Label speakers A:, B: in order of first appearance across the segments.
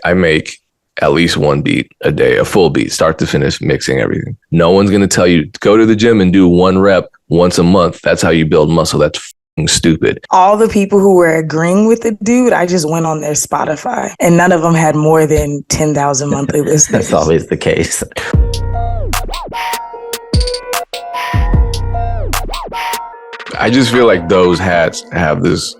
A: I make at least one beat a day, a full beat, start to finish, mixing everything. No one's going to tell you go to the gym and do one rep once a month. That's how you build muscle. That's f***ing stupid.
B: All the people who were agreeing with the dude, I just went on their Spotify, and none of them had more than 10,000 monthly listeners.
C: That's always the case.
A: I just feel like those hats have this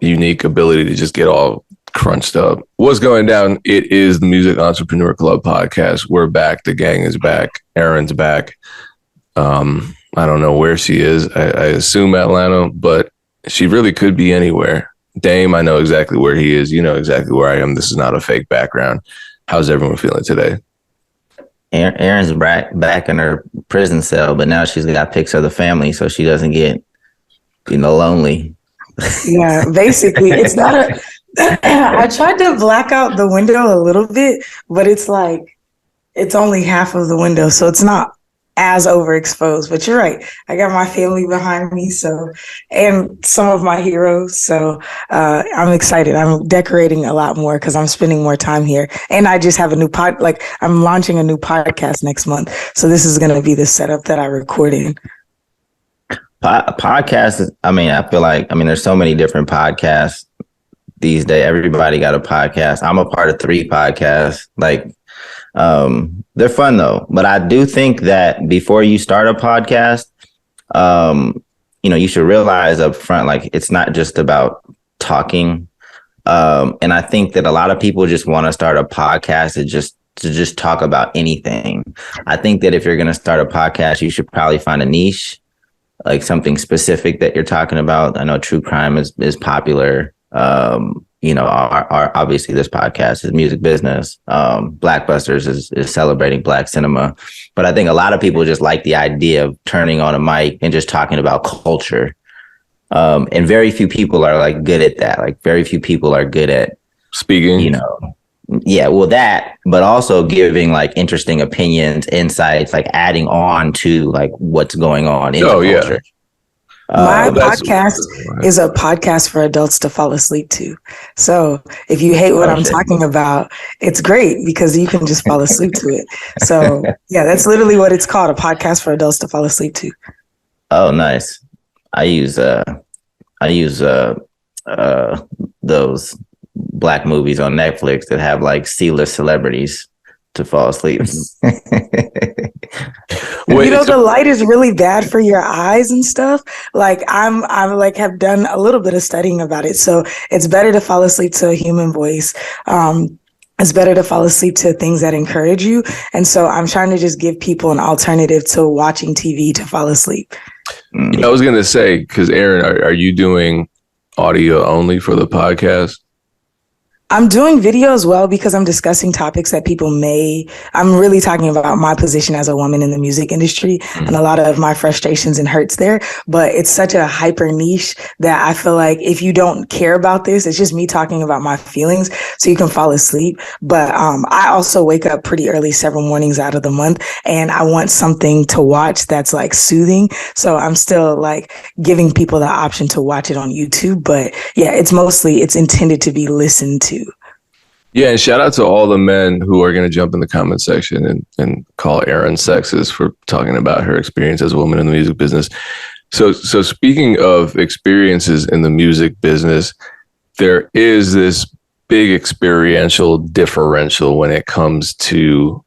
A: unique ability to just get all crunched up. What's going down? It is the Music Entrepreneur Club podcast. We're back. The gang is back. Erin's back. I don't know where she is. I assume Atlanta, but she really could be anywhere. Dame, I know exactly where he is. You know exactly where I am. This is not a fake background. How's everyone feeling today?
C: Erin's back in her prison cell, but now she's got pics of the family so she doesn't get, lonely.
B: Yeah, basically, it's not a... I tried to black out the window a little bit, but it's like, it's only half of the window, so it's not as overexposed. But you're right. I got my family behind me, and some of my heroes. So I'm excited. I'm decorating a lot more because I'm spending more time here. And I just have a new I'm launching a new podcast next month. So this is going to be the setup that I record in.
C: Podcasts, I feel like, there's so many different podcasts these days. Everybody got a podcast. I'm a part of 3 podcasts. They're fun though. But I do think that before you start a podcast, you should realize up front, it's not just about talking. And I think that a lot of people just want to start a podcast to just talk about anything. I think that if you're going to start a podcast, you should probably find a niche, like something specific that you're talking about. I know true crime is popular. Our obviously this podcast is music business. Blackbusters is celebrating Black cinema. But I think a lot of people just like the idea of turning on a mic and just talking about culture. And very few people are good at that. Very few people are good at
A: speaking,
C: Yeah, well, that, but also giving interesting opinions, insights, adding on to what's going on in the culture.
B: My podcast is a podcast for adults to fall asleep to. So if you hate what I'm talking about, it's great because you can just fall asleep to it. So yeah, that's literally what it's called, a podcast for adults to fall asleep to.
C: Oh, nice. I use those Black movies on Netflix that have C-list celebrities to fall asleep.
B: The light is really bad for your eyes and stuff. I'm have done a little bit of studying about it. So it's better to fall asleep to a human voice. It's better to fall asleep to things that encourage you. And so I'm trying to just give people an alternative to watching TV to fall asleep.
A: I was going to say, because Erin, are you doing audio only for the podcast?
B: I'm doing video as well because I'm discussing topics that I'm really talking about my position as a woman in the music industry and a lot of my frustrations and hurts there. But it's such a hyper niche that I feel like if you don't care about this, it's just me talking about my feelings so you can fall asleep. But I also wake up pretty early several mornings out of the month and I want something to watch that's soothing. So I'm still giving people the option to watch it on YouTube. But yeah, it's intended to be listened to.
A: Yeah, and shout out to all the men who are going to jump in the comment section and call Erin sexist for talking about her experience as a woman in the music business. So speaking of experiences in the music business, there is this big experiential differential when it comes to,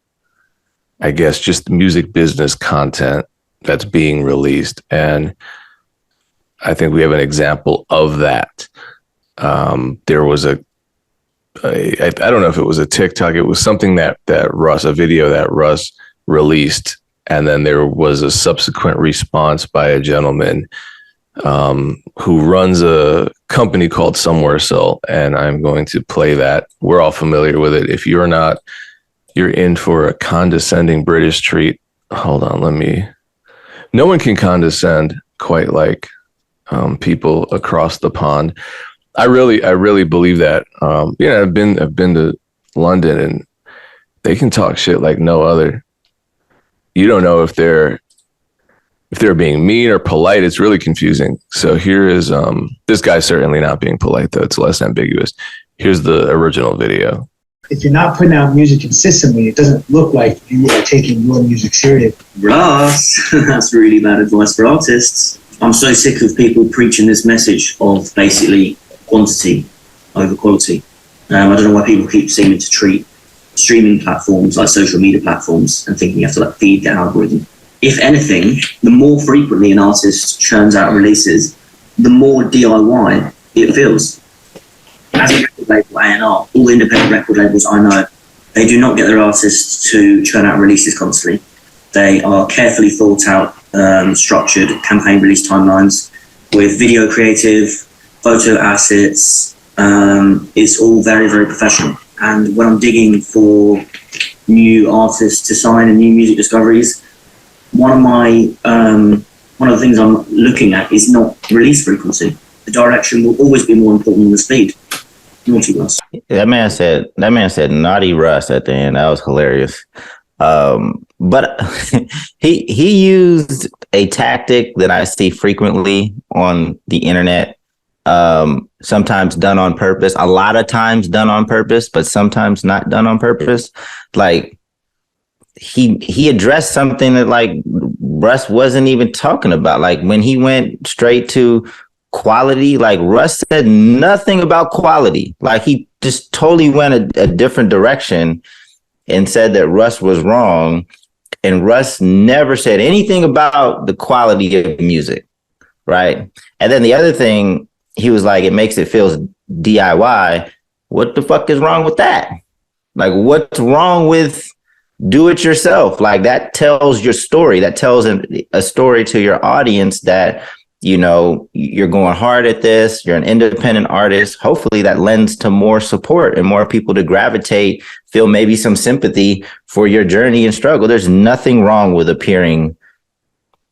A: I guess, just music business content that's being released. And I think we have an example of that. There was I don't know if it was a TikTok. It was something a video that Russ released. And then there was a subsequent response by a gentleman who runs a company called Somewhere Soul. And I'm going to play that. We're all familiar with it. If you're not, you're in for a condescending British treat. Hold on, no one can condescend quite like people across the pond. I really believe that. I've been to London and they can talk shit like no other. You don't know if they're being mean or polite. It's really confusing. So here is this guy's certainly not being polite though. It's less ambiguous. Here's the original video.
D: if you're not putting out music consistently, it doesn't look like you are taking your music serious.
E: Russ, that's really bad advice for artists. I'm so sick of people preaching this message of basically quantity over quality. I don't know why people keep seeming to treat streaming platforms like social media platforms and thinking you have to like feed the algorithm. If anything, the more frequently an artist churns out releases, the more DIY it feels. As a record label, A&R, all the independent record labels I know, they do not get their artists to churn out releases constantly. They are carefully thought out, structured campaign release timelines with video creative, photo assets. It's all very, very professional. And when I'm digging for new artists to sign and new music discoveries, one of the things I'm looking at is not release frequency. The direction will always be more important than the speed. Naughty Russ.
C: That man said naughty Russ at the end. That was hilarious. But he used a tactic that I see frequently on the internet. Sometimes done on purpose, a lot of times done on purpose, but sometimes not done on purpose. Like he addressed something that like Russ wasn't even talking about. Like when he went straight to quality, like Russ said nothing about quality. Like he just totally went a different direction and said that Russ was wrong. And Russ never said anything about the quality of music, right? And then the other thing, he was like, it makes it feel DIY. What the fuck is wrong with that? Like, what's wrong with do it yourself? Like, that tells your story. That tells a story to your audience that, you know, you're going hard at this. You're an independent artist. Hopefully that lends to more support and more people to gravitate, feel maybe some sympathy for your journey and struggle. There's nothing wrong with appearing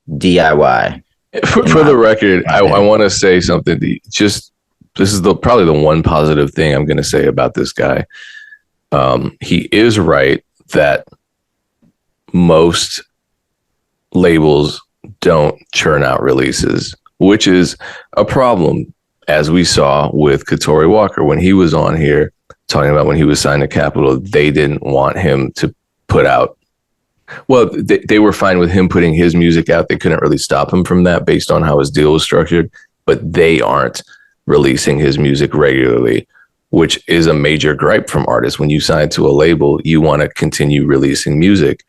C: DIY.
A: For the record, I want to say something. This is probably the one positive thing I'm going to say about this guy. He is right that most labels don't churn out releases, which is a problem, as we saw with Katori Walker when he was on here talking about when he was signed to Capitol. They didn't want him to put out. Well, they were fine with him putting his music out. They couldn't really stop him from that based on how his deal was structured, but they aren't releasing his music regularly, which is a major gripe from artists. When you sign to a label, you want to continue releasing music.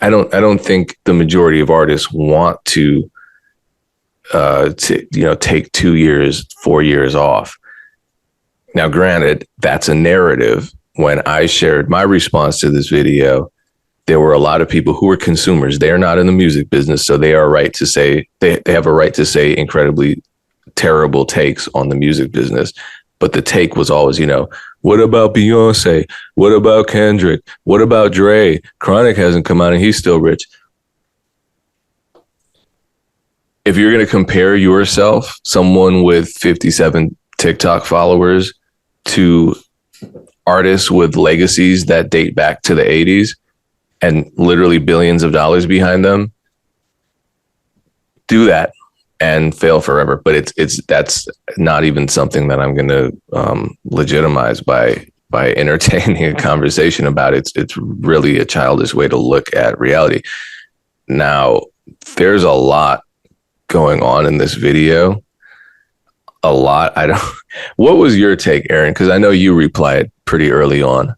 A: I don't think the majority of artists want to take 2 years, 4 years off. Now, granted, that's a narrative. When I shared my response to this video, there were a lot of people who were consumers. They are not in the music business, so they are right to say they have a right to say incredibly terrible takes on the music business. But the take was always, what about Beyonce? What about Kendrick? What about Dre? Chronic hasn't come out and he's still rich. If you're going to compare yourself, someone with 57 TikTok followers, to artists with legacies that date back to the 80s and literally billions of dollars behind them, do that and fail forever. But that's not even something that I'm going to legitimize by entertaining a conversation about it. It's really a childish way to look at reality. Now, there's a lot going on in this video. A lot. What was your take, Aaron? Because I know you replied pretty early on.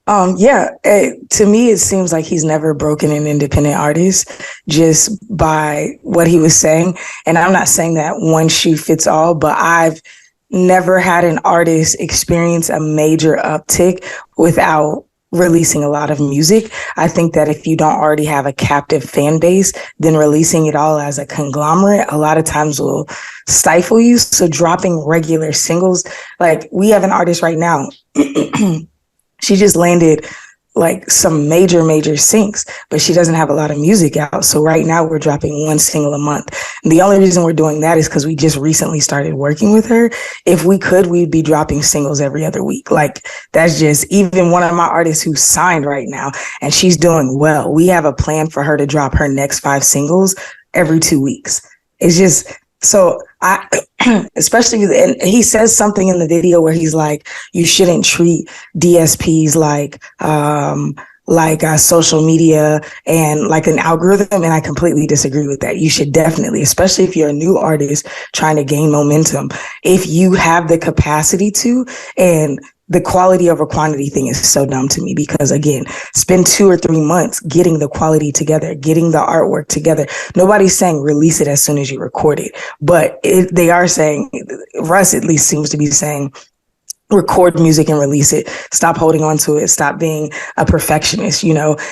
B: To me, it seems like he's never broken an independent artist just by what he was saying. And I'm not saying that one shoe fits all, but I've never had an artist experience a major uptick without releasing a lot of music. I think that if you don't already have a captive fan base, then releasing it all as a conglomerate a lot of times will stifle you. So dropping regular singles, like we have an artist right now, she just landed like some major syncs, but she doesn't have a lot of music out. So right now we're dropping one single a month. And the only reason we're doing that is because we just recently started working with her. If we could, we'd be dropping singles every other week. Like that's just even one of my artists who's signed right now and she's doing well. We have a plan for her to drop her next 5 singles every 2 weeks. It's just, so I especially, and he says something in the video where he's like, you shouldn't treat DSPs like social media and like an algorithm. And I completely disagree with that. You should definitely, especially if you're a new artist trying to gain momentum, if you have the capacity to, and the quality over quantity thing is so dumb to me because, again, spend 2 or 3 months getting the quality together, getting the artwork together. Nobody's saying release it as soon as you record it, but they are saying, Russ at least seems to be saying, record music and release it. Stop holding on to it. Stop being a perfectionist,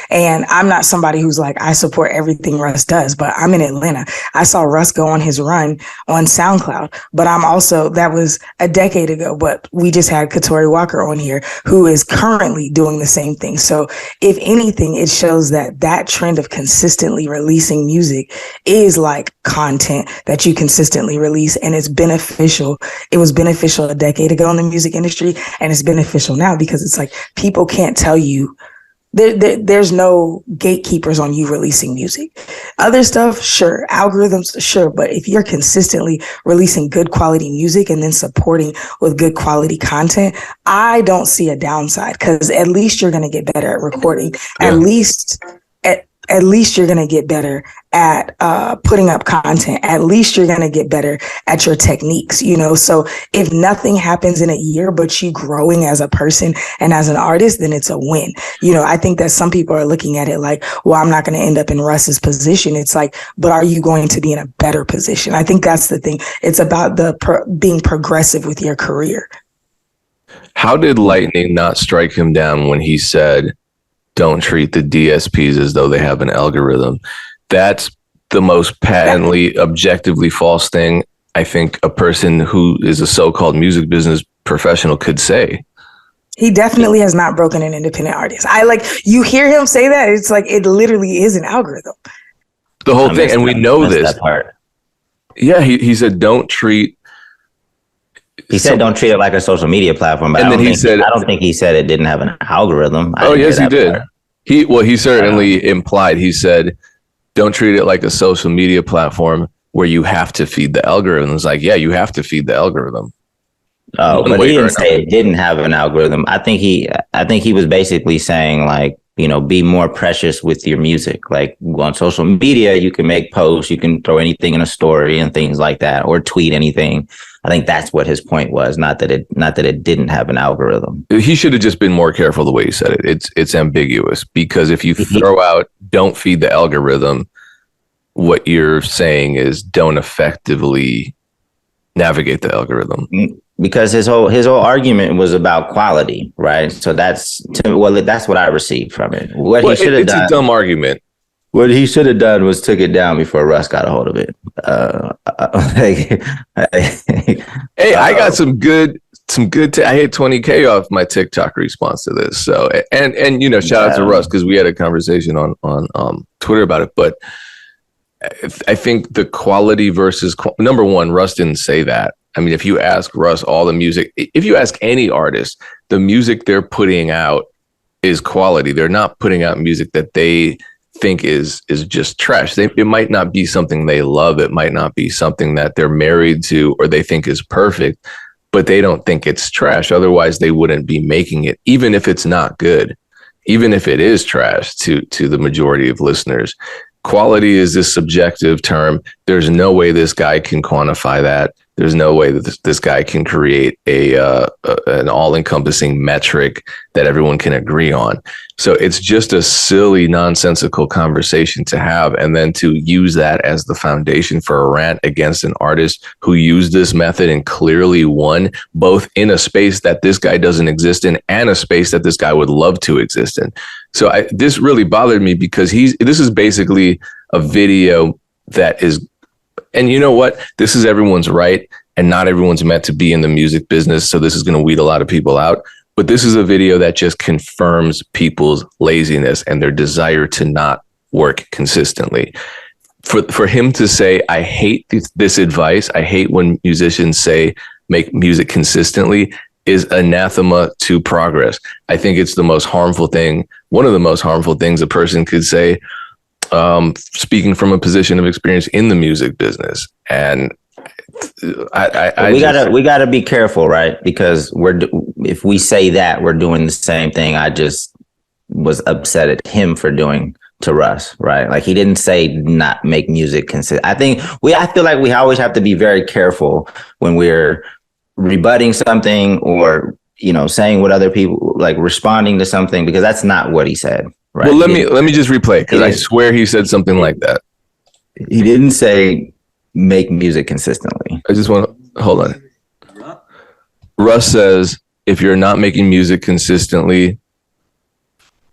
B: And I'm not somebody who's like, I support everything Russ does, but I'm in Atlanta. I saw Russ go on his run on SoundCloud, but that was a decade ago, but we just had Katori Walker on here who is currently doing the same thing. So if anything, it shows that trend of consistently releasing music is like content that you consistently release, and it's beneficial. It was beneficial a decade ago in the music industry, and it's beneficial now because it's like people can't tell you there's no gatekeepers on you releasing music. Other stuff, sure, algorithms, sure, but if you're consistently releasing good quality music and then supporting with good quality content, I don't see a downside because at least you're going to get better at recording. Yeah. At least you're going to get better at putting up content. At least you're going to get better at your techniques, So if nothing happens in a year, but you growing as a person and as an artist, then it's a win. I think that some people are looking at it like, well, I'm not going to end up in Russ's position. It's like, but are you going to be in a better position? I think that's the thing. It's about being progressive with your career.
A: How did lightning not strike him down when he said, don't treat the DSPs as though they have an algorithm? That's the most patently, objectively false thing I think a person who is a so-called music business professional could say.
B: He definitely has not broken an independent artist. You hear him say that, it's like it literally is an algorithm.
A: The whole thing, and we know this. Yeah, he said don't treat.
C: He said, "Don't treat it like a social media platform." But I don't think he said it didn't have an algorithm.
A: Oh, yes, he did. He certainly implied. He said, "Don't treat it like a social media platform where you have to feed the algorithm." It's like, yeah, you have to feed the algorithm.
C: Oh, but he didn't say it didn't have an algorithm. I think he was basically saying like, be more precious with your music. Like on social media, you can make posts, you can throw anything in a story and things like that, or tweet anything. I think that's what his point was, not that it didn't have an algorithm.
A: He should have just been more careful the way he said it. It's ambiguous because if you throw out "don't feed the algorithm," what you're saying is don't effectively navigate the algorithm.
C: Because his whole argument was about quality, right? So that's what I received from it. He should have done.
A: It's a dumb argument.
C: What he should have done was took it down before Russ got a hold of it.
A: Hey, I got some good. I hit 20K off my TikTok response to this. So and shout out to Russ because we had a conversation on Twitter about it. But I think the quality versus number one, Russ didn't say that. I mean, if you ask Russ, all the music, if you ask any artist, the music they're putting out is quality. They're not putting out music that they think is just trash. It might not be something they love. It might not be something that they're married to or they think is perfect, but they don't think it's trash. Otherwise, they wouldn't be making it, even if it's not good, even if it is trash to the majority of listeners. Quality is this subjective term. There's no way this guy can quantify that. There's no way that this guy can create an all-encompassing metric that everyone can agree on. So it's just a silly, nonsensical conversation to have, and then to use that as the foundation for a rant against an artist who used this method and clearly won, both in a space that this guy doesn't exist in and a space that this guy would love to exist in. So this really bothered me because this is basically a video that is. And you know what? This is everyone's right, and not everyone's meant to be in the music business. So this is going to weed a lot of people out. But this is a video that just confirms people's laziness and their desire to not work consistently. For him to say, I hate this advice, I hate when musicians say make music consistently, is anathema to progress. I think it's the most harmful thing, one of the most harmful things a person could say, speaking from a position of experience in the music business. And
C: we gotta be careful, right? Because if we say that, we're doing the same thing I just was upset at him for doing to Russ, right? Like, he didn't say not make music consistent. I feel like we always have to be very careful when we're rebutting something or, saying what other people, like, responding to something, because that's not what he said, right?
A: Well, let me just replay, because I swear he said something like that.
C: He didn't say make music consistently.
A: I just want to hold on. Russ says, if you're not making music consistently,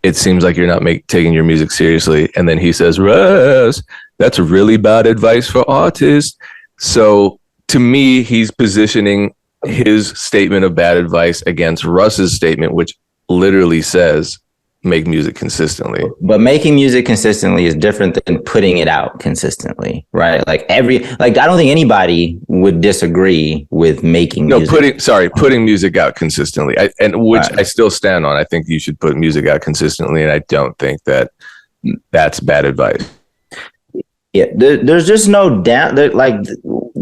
A: it seems like you're not taking your music seriously. And then he says, Russ, that's really bad advice for artists. So to me, he's positioning his statement of bad advice against Russ's statement, which literally says, make music consistently.
C: But making music consistently is different than putting it out consistently, right? Like, I don't think anybody would disagree with making music.
A: Putting music out consistently. I still stand on. I think you should put music out consistently, and I don't think that's bad advice.
C: Yeah, there's just no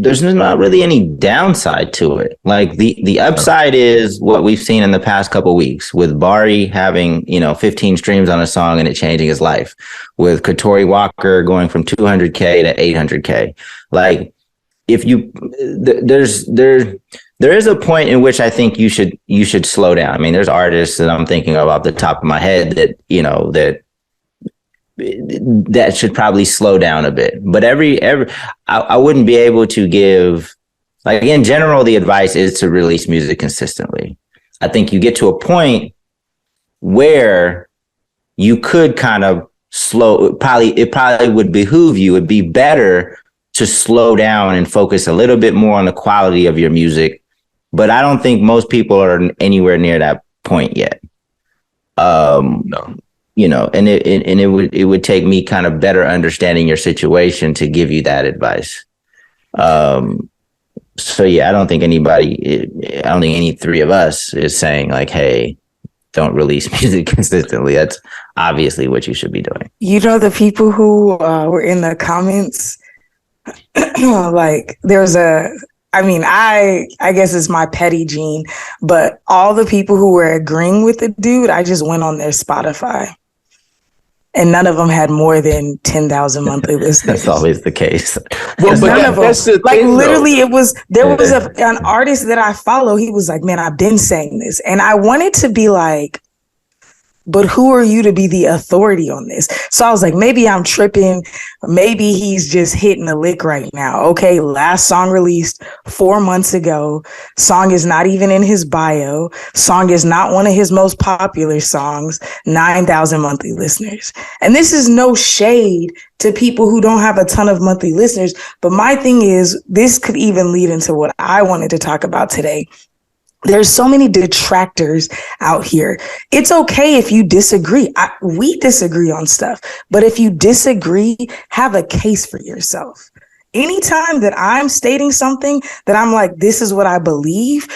C: there's not really any downside to it. Like, the upside is what we've seen in the past couple of weeks, with Bari having 15 streams on a song and it changing his life, with Katori Walker going from 200K to 800K. Like, if you there is a point in which I think you should slow down. I mean, there's artists that I'm thinking of off the top of my head that should probably slow down a bit. But I wouldn't be able to give, like, in general, the advice is to release music consistently. I think you get to a point where you could kind of it probably would behoove you. It'd be better to slow down and focus a little bit more on the quality of your music. But I don't think most people are anywhere near that point yet.
A: No.
C: And it would take me kind of better understanding your situation to give you that advice. So yeah, I don't think any three of us is saying, like, hey, don't release music consistently. That's obviously what you should be doing.
B: The people who were in the comments, like, I guess it's my petty gene, but all the people who were agreeing with the dude, I just went on their Spotify. And none of them had more than 10,000 monthly listeners.
C: That's always the case.
B: Well, none of them. Like, literally, there was an artist that I follow. He was like, man, I've been saying this. And I wanted to be like, but who are you to be the authority on this? So I was like, maybe I'm tripping. Maybe he's just hitting a lick right now. Okay, last song released 4 months ago. Song is not even in his bio. Song is not one of his most popular songs. 9,000 monthly listeners. And this is no shade to people who don't have a ton of monthly listeners. But my thing is, this could even lead into what I wanted to talk about today. There's so many detractors out here. It's okay if you disagree. We disagree on stuff, but if you disagree, have a case for yourself. Anytime that I'm stating something that I'm like, this is what I believe,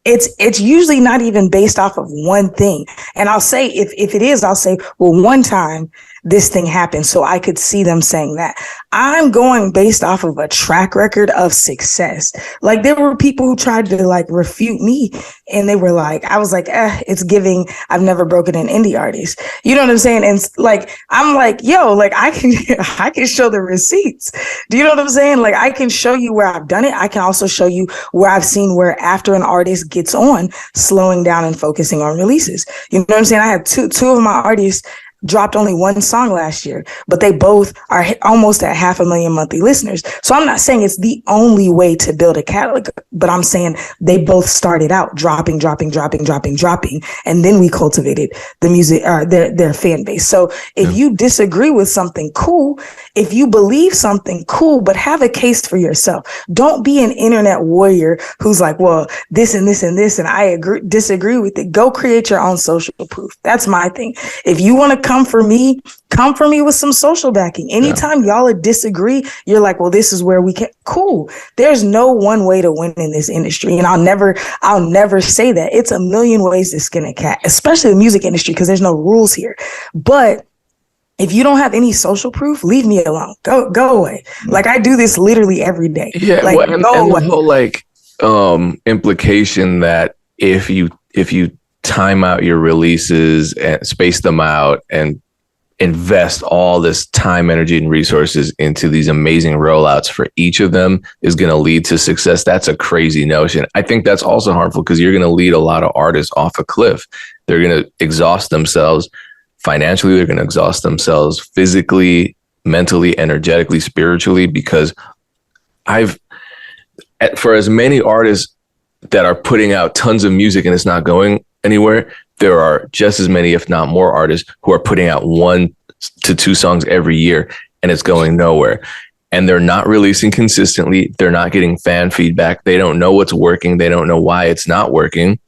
B: it's usually not even based off of one thing. And I'll say, if it is, I'll say, well, one time this thing happened, so I could see them saying that. I'm going based off of a track record of success. Like, there were people who tried to, like, refute me, and they were like, I was like, it's giving, I've never broken an indie artist. You know what I'm saying? And like, I'm like, yo, like, I can show the receipts. Do you know what I'm saying? Like, I can show you where I've done it. I can also show you where I've seen where after an artist gets on, slowing down and focusing on releases. You know what I'm saying? I had two of my artists dropped only one song last year, but they both are almost at 500,000 monthly listeners. So I'm not saying it's the only way to build a catalog, but I'm saying they both started out dropping, and then we cultivated the music, their fan base. So if you disagree with something, cool. If you believe something, cool, but have a case for yourself. Don't be an internet warrior who's like, well, this and this and this, and I disagree with it. Go create your own social proof. That's my thing. If you want to come for me with some social backing. Anytime y'all disagree, you're like, well, this is where we can. Cool. There's no one way to win in this industry. And I'll never say that. It's a million ways to skin a cat, especially the music industry, because there's no rules here. But if you don't have any social proof, leave me alone. Go away. Like, I do this literally every day.
A: Yeah,
B: like,
A: well, and the whole like implication that if you time out your releases and space them out and invest all this time, energy, and resources into these amazing rollouts for each of them is going to lead to success. That's a crazy notion. I think that's also harmful because you're going to lead a lot of artists off a cliff. They're going to exhaust themselves financially. They're going to exhaust themselves physically, mentally, energetically, spiritually, because for as many artists that are putting out tons of music and it's not going anywhere, there are just as many, if not more, artists who are putting out 1 to 2 songs every year and it's going nowhere. And they're not releasing consistently. They're not getting fan feedback. They don't know what's working. They don't know why it's not working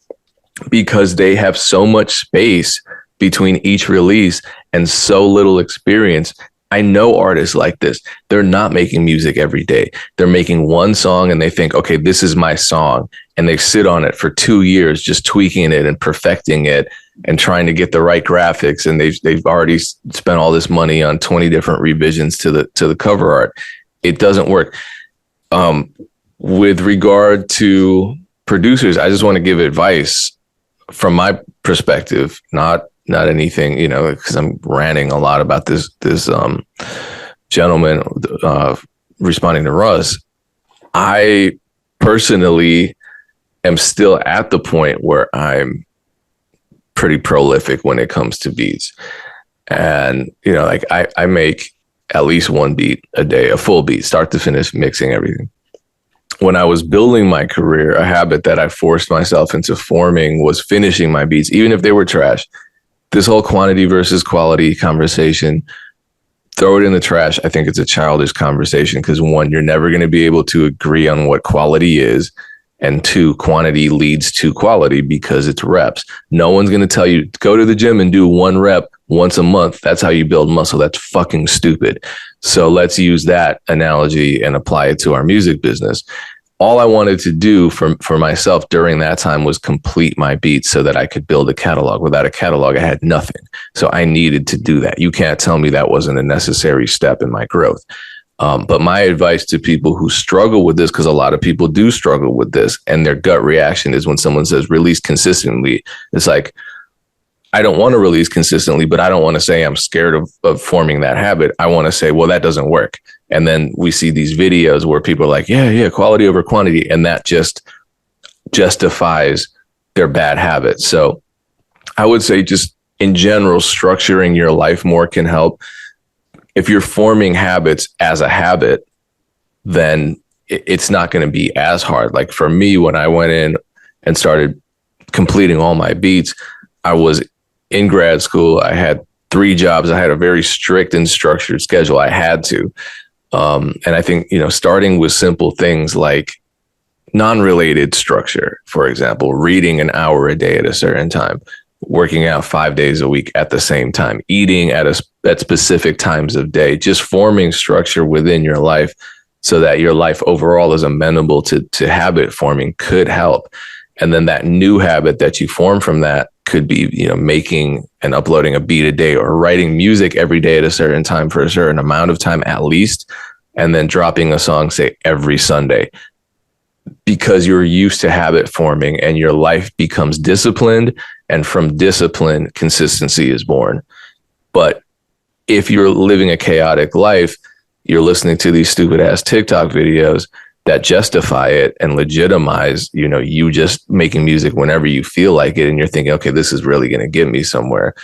A: because they have so much space between each release and so little experience. I know artists like this. They're not making music every day. They're making one song and they think, okay, this is my song. And they sit on it for 2 years, just tweaking it and perfecting it and trying to get the right graphics. And they've already spent all this money on 20 different revisions to the cover art. It doesn't work. With regard to producers, I just want to give advice from my perspective, not anything, because I'm ranting a lot about this gentleman responding to Russ. I personally am still at the point where I'm pretty prolific when it comes to beats. And, I make at least 1 beat a day, a full beat, start to finish, mixing everything. When I was building my career, a habit that I forced myself into forming was finishing my beats, even if they were trash. This whole quantity versus quality conversation, throw it in the trash. I think it's a childish conversation because 1, you're never going to be able to agree on what quality is. And 2, quantity leads to quality because it's reps. No one's going to tell you, go to the gym and do 1 rep once a month. That's how you build muscle. That's fucking stupid. So let's use that analogy and apply it to our music business. All I wanted to do for myself during that time was complete my beats so that I could build a catalog. Without a catalog, I had nothing. So I needed to do that. You can't tell me that wasn't a necessary step in my growth. But my advice to people who struggle with this, because a lot of people do struggle with this, and their gut reaction is when someone says release consistently, it's like, I don't want to release consistently, but I don't want to say I'm scared of forming that habit. I want to say, well, that doesn't work. And then we see these videos where people are like, yeah, quality over quantity. And that just justifies their bad habits. So I would say just in general, structuring your life more can help. If you're forming habits as a habit, then it's not going to be as hard. Like for me, when I went in and started completing all my beats, I was in grad school. I had 3 jobs. I had a very strict and structured schedule. I had to. And I think, starting with simple things like non-related structure, for example, reading an hour a day at a certain time, working out 5 days a week at the same time, eating at specific times of day, just forming structure within your life so that your life overall is amenable to habit forming could help. And then that new habit that you form from that could be, making and uploading a beat a day or writing music every day at a certain time for a certain amount of time at least, and then dropping a song, say, every Sunday, because you're used to habit forming and your life becomes disciplined. And from discipline, consistency is born. But if you're living a chaotic life, you're listening to these stupid ass TikTok videos that justify it and legitimize, you just making music whenever you feel like it. And you're thinking, okay, this is really going to get me somewhere.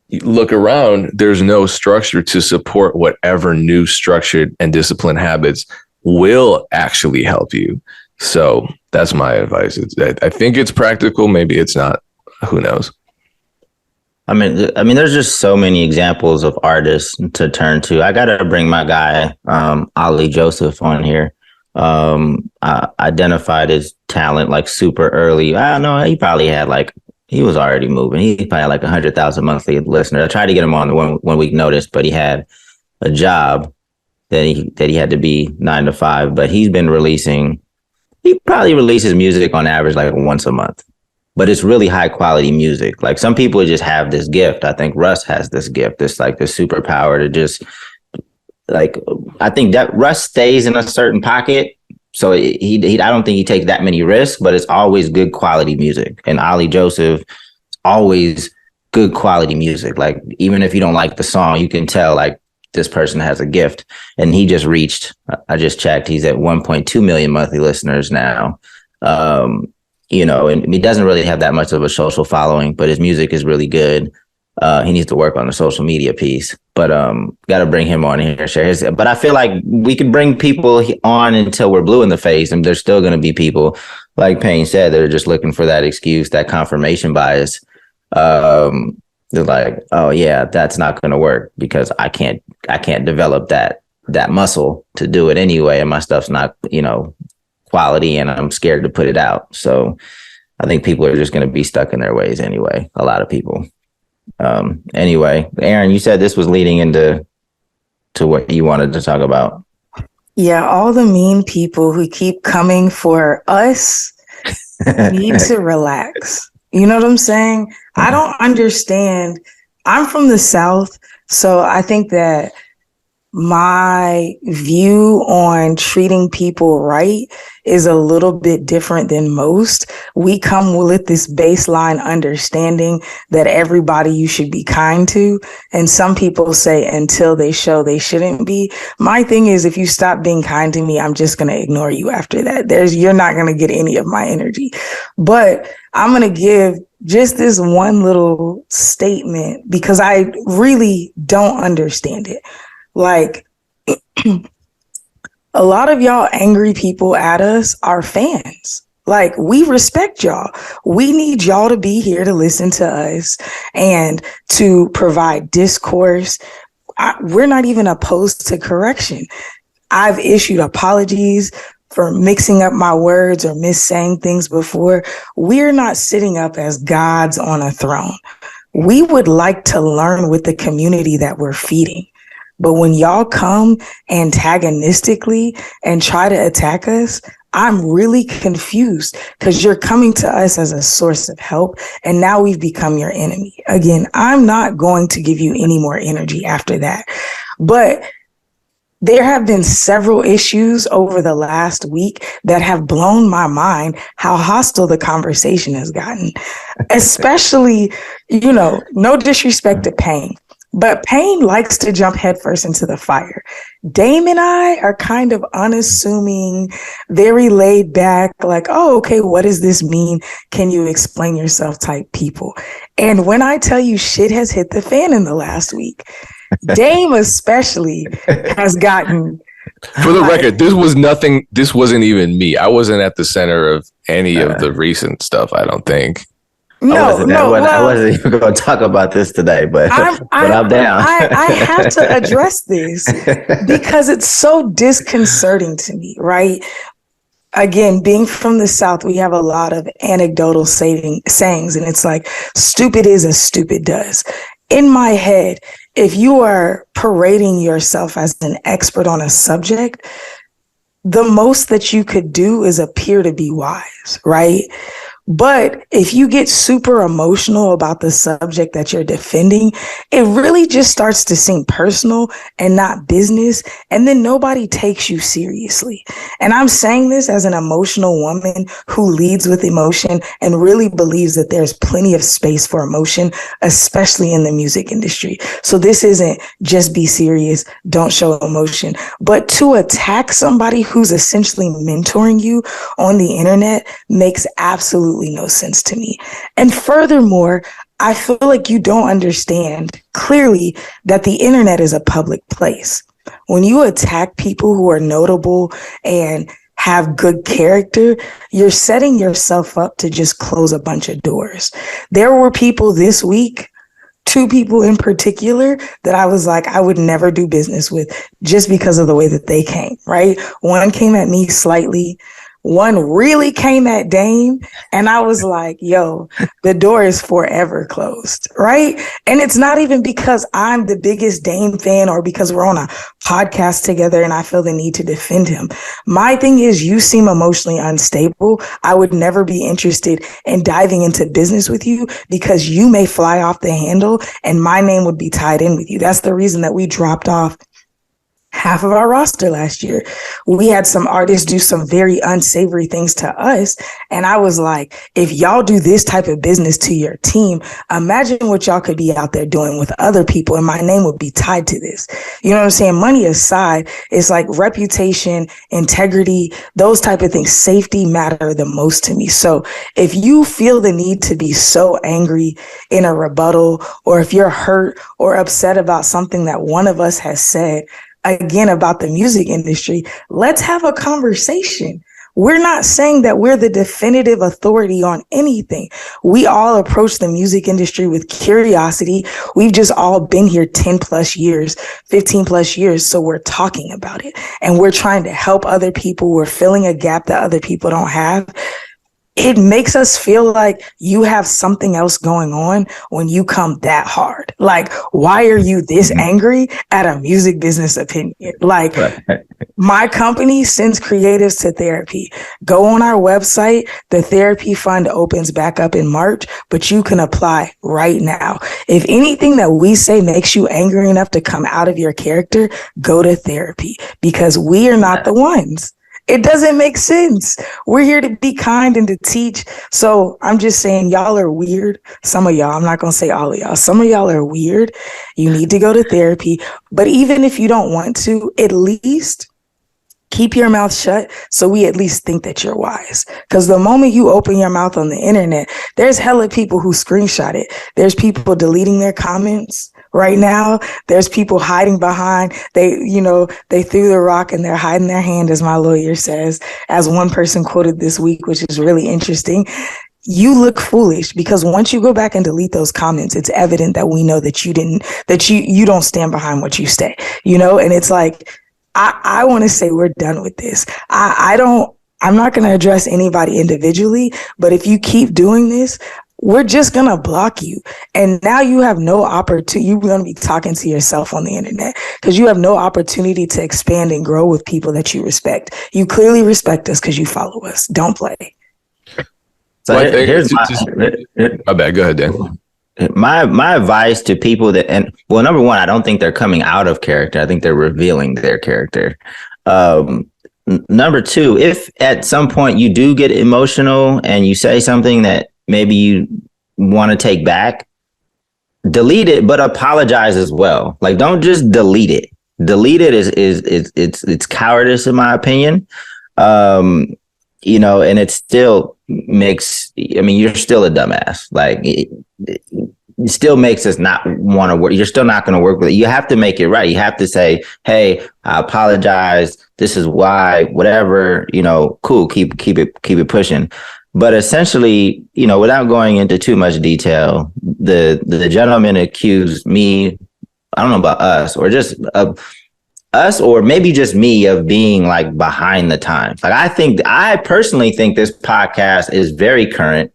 A: You look around, there's no structure to support whatever new structured and disciplined habits will actually help you. So that's my advice. I think it's practical. Maybe it's not. Who knows?
C: I mean, there's just so many examples of artists to turn to. I got to bring my guy, Ali Joseph, on here. I identified his talent like super early. I don't know. He probably had he was already moving. He probably had 100,000 monthly listeners. I tried to get him on the 1 week notice, but he had a job that he had to be 9 to 5. But he's been releasing. He probably releases music on average once a month. but it's really high quality music. Like some people just have this gift. I think Russ has this gift. It's like this superpower to just like, I think that Russ stays in a certain pocket. So he I don't think he takes that many risks, but it's always good quality music. And Ollie Joseph, always good quality music. Like even if you don't like the song, you can tell like this person has a gift. And he just reached, I just checked, he's at 1.2 million monthly listeners now. You know, and he doesn't really have that much of a social following, but his music is really good. He needs to work on the social media piece, but got to bring him on here and share his. But I feel like we could bring people on until we're blue in the face, and there's still going to be people, like Payne said, that are just looking for that excuse, that confirmation bias. They're like, oh yeah, that's not going to work because I can't develop that muscle to do it anyway, and my stuff's not, you know, quality, and I'm scared to put it out. So I think people are just going to be stuck in their ways anyway. A lot of people. Anyway, Aaron, you said this was leading into what you wanted to talk about.
B: Yeah, all the mean people who keep coming for us need to relax. You know what I'm saying? I don't understand. I'm from the South, so I think that my view on treating people right is a little bit different than most. We come with this baseline understanding that everybody you should be kind to. And some people say until they show they shouldn't be. My thing is, if you stop being kind to me, I'm just going to ignore you after that. You're not going to get any of my energy. But I'm going to give just this one little statement because I really don't understand it. Like, a lot of y'all angry people at us are fans. Like, we respect y'all. We need y'all to be here to listen to us and to provide discourse. We're not even opposed to correction. I've issued apologies for mixing up my words or missaying things before. We're not sitting up as gods on a throne. We would like to learn with the community that we're feeding. But when y'all come antagonistically and try to attack us, I'm really confused because you're coming to us as a source of help, and now we've become your enemy. Again, I'm not going to give you any more energy after that. But there have been several issues over the last week that have blown my mind how hostile the conversation has gotten, especially, you know, no disrespect to Payne. But Payne likes to jump headfirst into the fire. Dame and I are kind of unassuming, very laid back, like, oh, okay, what does this mean? Can you explain yourself type people? And when I tell you shit has hit the fan in the last week, Dame especially has gotten...
A: For the record, this wasn't even me. I wasn't at the center of any of the recent stuff, I don't think.
C: I wasn't even going to talk about this today, but I'm down.
B: I have to address this because it's so disconcerting to me, right? Again, being from the South, we have a lot of anecdotal sayings, and it's like, stupid is as stupid does. In my head, if you are parading yourself as an expert on a subject, the most that you could do is appear to be wise, right? But if you get super emotional about the subject that you're defending, it really just starts to seem personal and not business. And then nobody takes you seriously. And I'm saying this as an emotional woman who leads with emotion and really believes that there's plenty of space for emotion, especially in the music industry. So this isn't just be serious, don't show emotion, but to attack somebody who's essentially mentoring you on the internet makes absolutely no sense to me. And furthermore, I feel like you don't understand clearly that the internet is a public place. When you attack people who are notable and have good character, you're setting yourself up to just close a bunch of doors. There were people this week, 2 people in particular, that I was like, I would never do business with just because of the way that they came, right? One came at me slightly one really came at Dame, and I was like, yo, the door is forever closed, right? And it's not even because I'm the biggest Dame fan or because we're on a podcast together and I feel the need to defend him. My thing is, you seem emotionally unstable. I would never be interested in diving into business with you because you may fly off the handle and my name would be tied in with you. That's the reason that we dropped off half of our roster last year. We had some artists do some very unsavory things to us. And I was like, if y'all do this type of business to your team, imagine what y'all could be out there doing with other people. And my name would be tied to this. You know what I'm saying? Money aside, it's like reputation, integrity, those type of things. Safety matter the most to me. So if you feel the need to be so angry in a rebuttal, or if you're hurt or upset about something that one of us has said, again, about the music industry, let's have a conversation. We're not saying that we're the definitive authority on anything. We all approach the music industry with curiosity. We've just all been here 10 plus years, 15 plus years. So we're talking about it and we're trying to help other people. We're filling a gap that other people don't have. It makes us feel like you have something else going on when you come that hard. Like, why are you this angry at a music business opinion? Like, my company sends creatives to therapy. Go on our website. The therapy fund opens back up in March, but you can apply right now. If anything that we say makes you angry enough to come out of your character, go to therapy because we are not the ones. It doesn't make sense. We're here to be kind and to teach. So I'm just saying, y'all are weird. Some of y'all, I'm not going to say all of y'all. Some of y'all are weird. You need to go to therapy. But even if you don't want to, at least keep your mouth shut so we at least think that you're wise. Because the moment you open your mouth on the internet, there's hella people who screenshot it. There's people deleting their comments. Right now, there's people hiding behind, they threw the rock and they're hiding their hand, as my lawyer says, as one person quoted this week, which is really interesting. You look foolish because once you go back and delete those comments, it's evident that we know that you don't stand behind what you say, and it's like, I want to say we're done with this. I'm not going to address anybody individually, but if you keep doing this, we're just going to block you. And now you have no opportunity. You're going to be talking to yourself on the internet because you have no opportunity to expand and grow with people that you respect. You clearly respect us because you follow us. Don't play.
C: So here's
A: my bad. Go ahead, Dan.
C: My advice to people number one, I don't think they're coming out of character. I think they're revealing their character. Number two, if at some point you do get emotional and you say something that maybe you want to take back, delete it, but apologize as well. Like, don't just delete it. Delete it it's cowardice in my opinion. And it still makes, you're still a dumbass. Like it still makes us not want to work. You're still not going to work with it. You have to make it right. You have to say, hey, I apologize. This is why, whatever, cool. Keep it pushing. But essentially, without going into too much detail, the gentleman accused me, I don't know about us, or just us, or maybe just me, of being like behind the times. Like, I personally think this podcast is very current,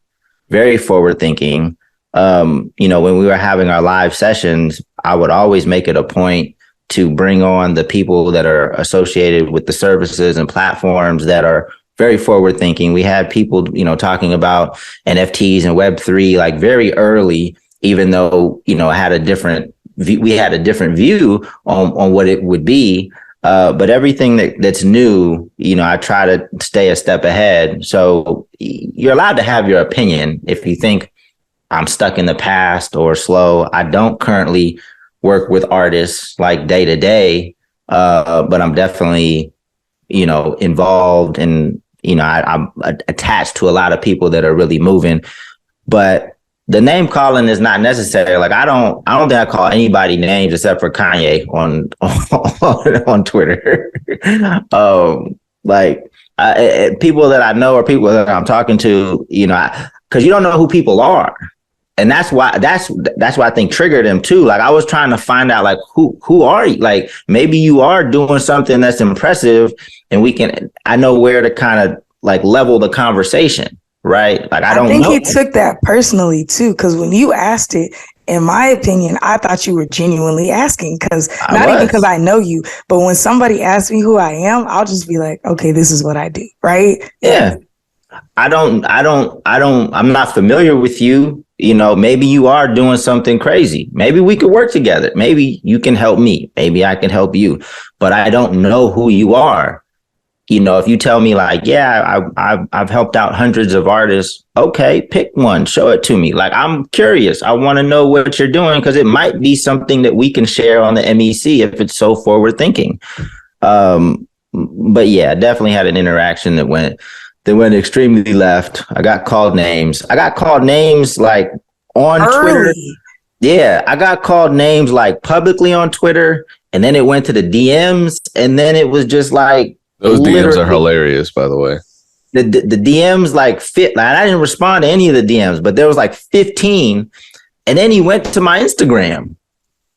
C: very forward thinking. When we were having our live sessions, I would always make it a point to bring on the people that are associated with the services and platforms that are very forward thinking. We had people, talking about NFTs and Web3 like very early, even though, we had a different view on what it would be. But everything that's new, I try to stay a step ahead. So you're allowed to have your opinion. If you think I'm stuck in the past or slow, I don't currently work with artists like day to day, but I'm definitely, involved and, I'm attached to a lot of people that are really moving. But the name calling is not necessary. Like, I don't think I call anybody names except for Kanye on Twitter. People that I know or people that I'm talking to, because you don't know who people are. And that's why I think triggered him too. Like, I was trying to find out, like, who are you? Like, maybe you are doing something that's impressive and I know where to kind of like level the conversation, right? Like, I don't
B: think
C: know.
B: he took that personally too, because when you asked it, in my opinion, I thought you were genuinely asking, because not even because I know you, but when somebody asks me who I am, I'll just be like, okay, this is what I do, right?
C: Yeah. I'm not familiar with you. You know, maybe you are doing something crazy. Maybe we could work together. Maybe you can help me. Maybe I can help you, but I don't know who you are. You know, if you tell me like, yeah, I've helped out hundreds of artists. Okay, pick one, show it to me. Like, I'm curious. I want to know what you're doing, because it might be something that we can share on the MEC if it's so forward thinking. But yeah, definitely had an interaction that went extremely left. I got called names. Like on Twitter. Yeah, I got called names like publicly on Twitter, and then it went to the DMs, and then it was just like,
A: those DMs are hilarious, by the way.
C: The DMs like fit. Like, I didn't respond to any of the DMs, but there was like 15, and then he went to my Instagram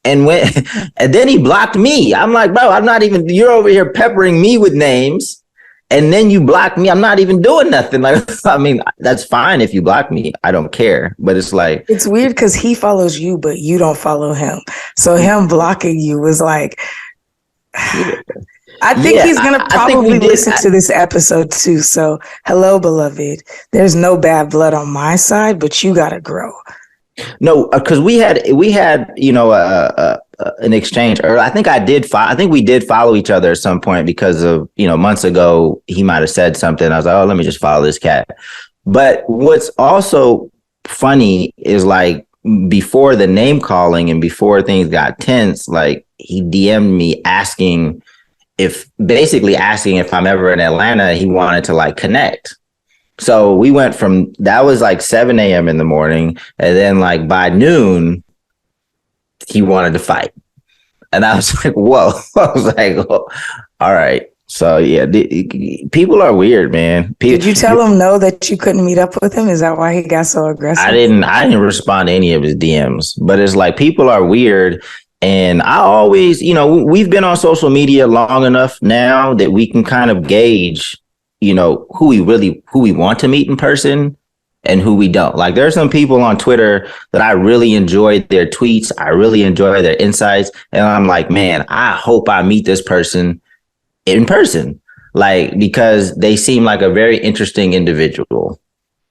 C: and then he blocked me. I'm like, bro, I'm not even. You're over here peppering me with names, and then you block me. I'm not even doing nothing. Like, I mean, that's fine if you block me. I don't care. But it's like,
B: it's weird because he follows you, but you don't follow him. So him blocking you was like. I think he's going to probably listen to this episode too. So, hello, beloved. There's no bad blood on my side, but you got to grow.
C: No, because we had, you know, an exchange, or I think we did follow each other at some point, because of, you know, months ago, he might have said something. I was like, oh, let me just follow this cat. But what's also funny is, like, before the name calling and before things got tense, like, he DM'd me basically asking if I'm ever in Atlanta. He wanted to like connect. So we went from, that was like 7 a.m. in the morning. And then like by noon, he wanted to fight. And I was like, whoa. I was like, oh, all right. So yeah, people are weird, man.
B: Did you tell him no, that you couldn't meet up with him? Is that why he got so aggressive?
C: I didn't respond to any of his DMs, but it's like, people are weird. And I always, you know, we've been on social media long enough now that we can kind of gauge, you know, who we want to meet in person and who we don't. Like, there's some people on Twitter that I really enjoy their tweets. I really enjoy their insights. And I'm like, man, I hope I meet this person in person, like, because they seem like a very interesting individual.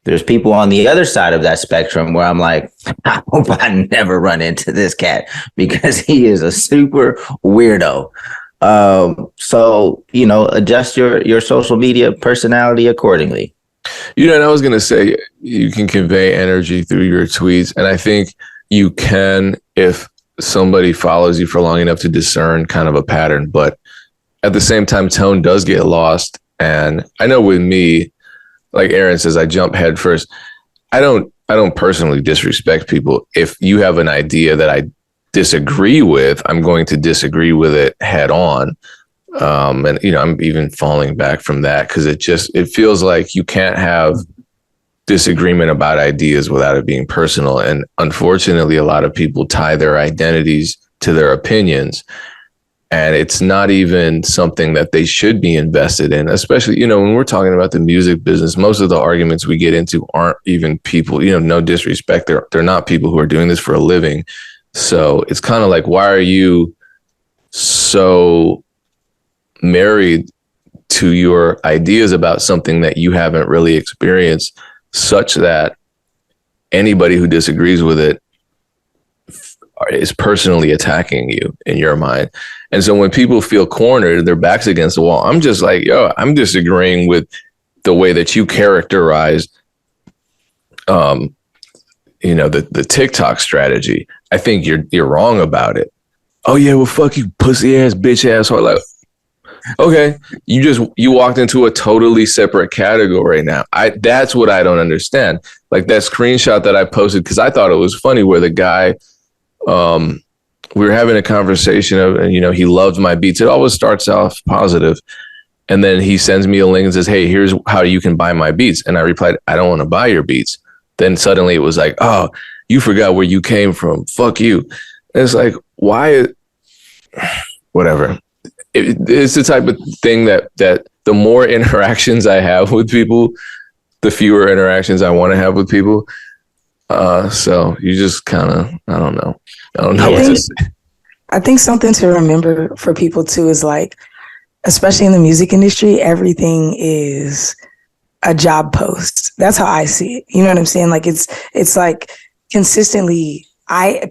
C: There's people on the other side of that spectrum where I'm like, I hope I never run into this cat, because he is a super weirdo. So, you know, adjust your social media personality accordingly.
A: You know, and I was going to say, you can convey energy through your tweets. And I think you can, if somebody follows you for long enough to discern kind of a pattern. But at the same time, tone does get lost. And I know with me, like Aaron says, I jump head first. I don't personally disrespect people. If you have an idea that I disagree with, I'm going to disagree with it head on. And, you know, I'm even falling back from that, because it feels like you can't have disagreement about ideas without it being personal. And unfortunately, a lot of people tie their identities to their opinions. And it's not even something that they should be invested in, especially, you know, when we're talking about the music business, most of the arguments we get into aren't even people, you know, no disrespect. They're not people who are doing this for a living. So it's kind of like, why are you so married to your ideas about something that you haven't really experienced, such that anybody who disagrees with it is personally attacking you in your mind? And so when people feel cornered, their backs against the wall, I'm just like, yo, I'm disagreeing with the way that you characterize, you know, the TikTok strategy. I think you're wrong about it. Oh yeah, well, fuck you, pussy ass, bitch ass. Or like, okay, you walked into a totally separate category now. That's what I don't understand. Like that screenshot that I posted, because I thought it was funny, where the guy, we were having a conversation of, you know, he loved my beats. It always starts off positive. And then he sends me a link and says, hey, here's how you can buy my beats. And I replied, I don't want to buy your beats. Then suddenly it was like, oh, you forgot where you came from. Fuck you. And it's like, why? Whatever. It's the type of thing that the more interactions I have with people, the fewer interactions I want to have with people. So you just kind of, I don't know what to say.
B: I think something to remember for people too is like, especially in the music industry, everything is a job post. That's how I see it. You know what I'm saying? Like it's like consistently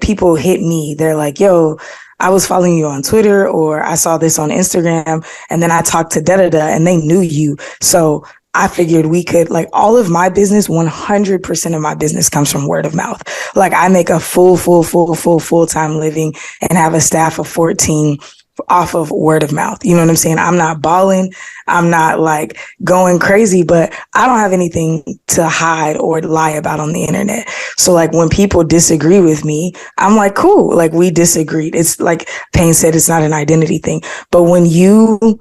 B: people hit me. They're like, yo, I was following you on Twitter, or I saw this on Instagram, and then I talked to da-da-da and they knew you. So I figured we could, like, all of my business, 100% of my business comes from word of mouth. Like, I make a full-time living and have a staff of 14 off of word of mouth. You know what I'm saying? I'm not balling. I'm not like going crazy, but I don't have anything to hide or lie about on the internet. So like when people disagree with me, I'm like, cool, like we disagreed. It's like Payne said, it's not an identity thing. But when you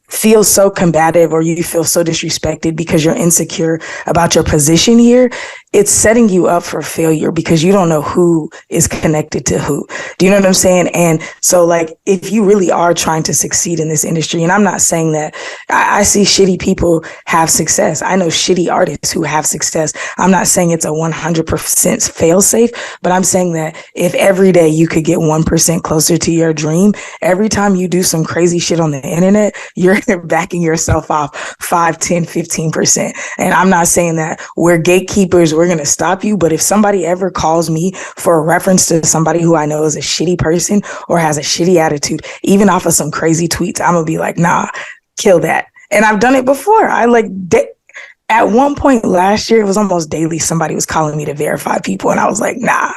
B: feel so combative or you feel so disrespected because you're insecure about your position here, it's setting you up for failure because you don't know who is connected to who. Do you know what I'm saying? And so like, if you really are trying to succeed in this industry, and I'm not saying that I see shitty people have success. I know shitty artists who have success. I'm not saying it's a 100% fail safe, but I'm saying that if every day you could get 1% closer to your dream, every time you do some crazy shit on the internet, you're backing yourself off 5, 10, 15%. And I'm not saying that we're gatekeepers, we're going to stop you. But if somebody ever calls me for a reference to somebody who I know is a shitty person or has a shitty attitude, even off of some crazy tweets, I'm going to be like, nah, kill that. And I've done it before. At one point last year, it was almost daily. Somebody was calling me to verify people. And I was like, nah,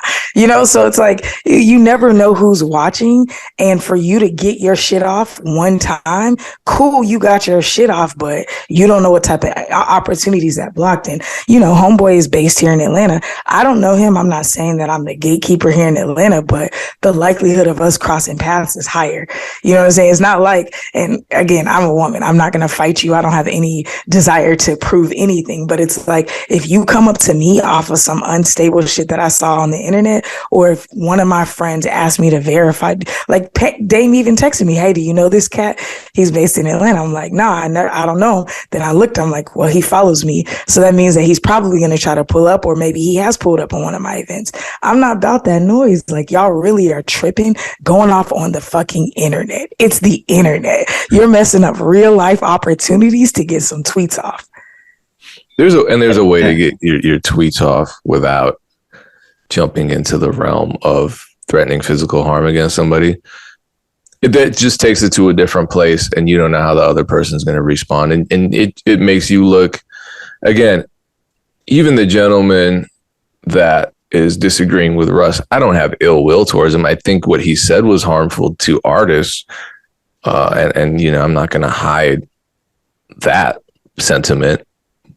B: so it's like, you never know who's watching. And for you to get your shit off one time, cool, you got your shit off, but you don't know what type of opportunities that blocked. And, Homeboy is based here in Atlanta. I don't know him. I'm not saying that I'm the gatekeeper here in Atlanta, but the likelihood of us crossing paths is higher. You know what I'm saying? It's not like, and again, I'm a woman. I'm not going to fight you. I don't have any desire to prove anything, but it's like, if you come up to me off of some unstable shit that I saw on the internet, or if one of my friends asked me to verify, like Dame even texted me, hey, do you know this cat? He's based in Atlanta. I'm like, nah, I don't know. Then I looked, I'm like, well, he follows me. So that means that he's probably going to try to pull up, or maybe he has pulled up on one of my events. I'm not about that noise. Like, y'all really are tripping, going off on the fucking internet. It's the internet. You're messing up real life opportunities to get some tweets off.
A: There's a way to get your tweets off without jumping into the realm of threatening physical harm against somebody. That just takes it to a different place, and you don't know how the other person's going to respond. And it makes you look, again, even the gentleman that is disagreeing with Russ, I don't have ill will towards him. I think what he said was harmful to artists. And I'm not going to hide that sentiment.